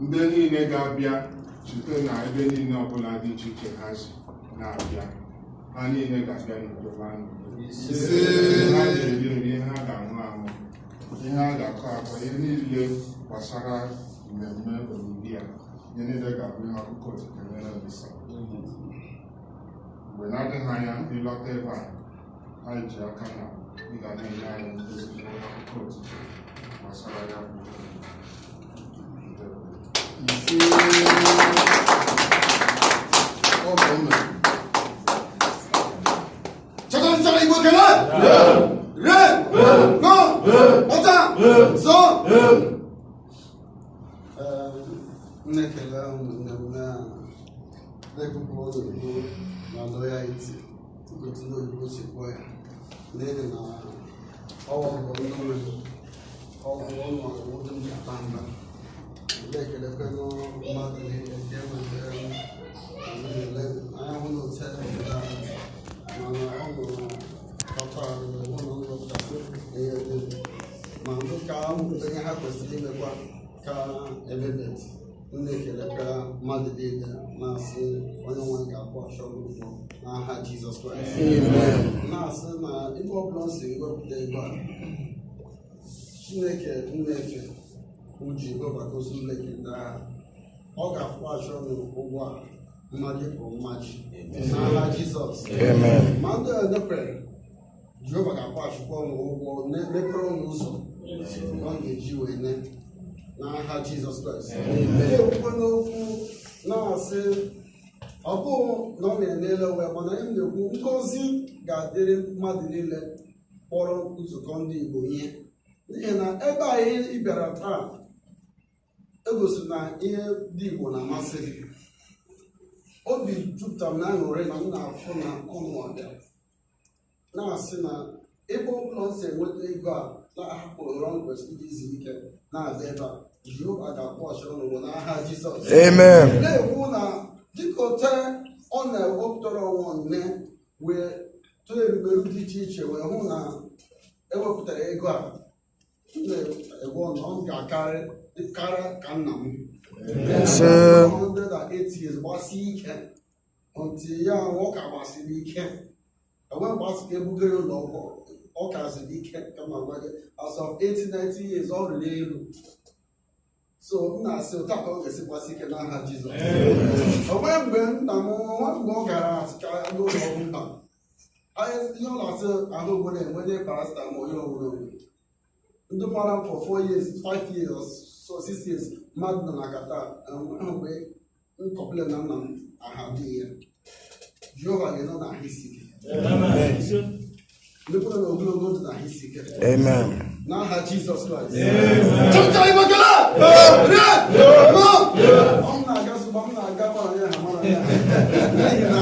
ndị niile ga-abịa site na ebe niile ọbụla dị iche iche ha si na-abịa, ha niile ga-abịa n'udo ha n'udo. Ha ga-eri nri, ihe ha ga-aṅụ aṅụ, ihe ha ga-akọ akọ, ihe niile gbasara mmemme olili a, ihe niile ga-abụ ihe akụkọ okike mere Olisa. Mgbe na-adịghị anya ịlọta ebe a, anyị ji aka na ị ga na-enye anyị nkuzi akụkọ okike gbasara ya bụ Jesus Christ. Amen. Now, so now, if all plans to go to the bar, Chineke, Neke, Uji, go back to Sulek, that all got wash on the Owa, magic or match. Now, Jesus. Amen. Mother, the prayer. Jehovah got wash upon the Owa, never on Uso. One the Jew in it. Now, Jesus Christ. Amen. Now, say, ọ bụ na ọ na-enele wee mana anyị na-ekwu ngozi ga-adịrị mmadụ niile kpọrọ nzukọ ndị Igbo ihe, n'ihi na ebe anyị bịara taa egosi na ihe ndị Igbo na-amasị gị. Obi jupụtara na aṅụrị na m na-afụ na ụmụ ọbịa na-asị na ebe ọbụla si enweta ego a na-ahapụrụ rọn kwesịrị izu ike na-abịa ebe a, Jehova ga-akpọchi ọnụ n'aha Jizọs. Amen. Na-ekwu na dịka ote ọ na-ewepụtara ọnwụ nne wee tụọ erubere dị iche iche wee hụ na ewepụtara ego a, na-egwu na ọ ga-akarị ka nna m 108 years gbasie ike ntị ya ọ ka gbasiri ike enwe gbasi ka ebugere ụlọ ọgwụ ọ kaziri ike kama gwa gị as of 80-90 years ọ rịrị elu. So m na-asị ụta ka ọ ga-esi gbasi ike n'aha Jizọs. Onwe mgbe nna m mgbe ọ gara n'ụlọ ọgwụ mba, ihe ọ na-asị ahụ obodo enwenye paracetamol ya onwere onwe ndị mara m for 4 years 5 years so 6 years mmadụ nọ na kata mgbe nkọpụle na nna m aha dị ya Jehova ga-enọ na ahụ isi ike, mepụta na ogologo ndụ na ahụ isi ike n'aha Jizọs Kraịst. Ọ na-aga sụgba m na-aga mara ya ha mara ya n'ihi na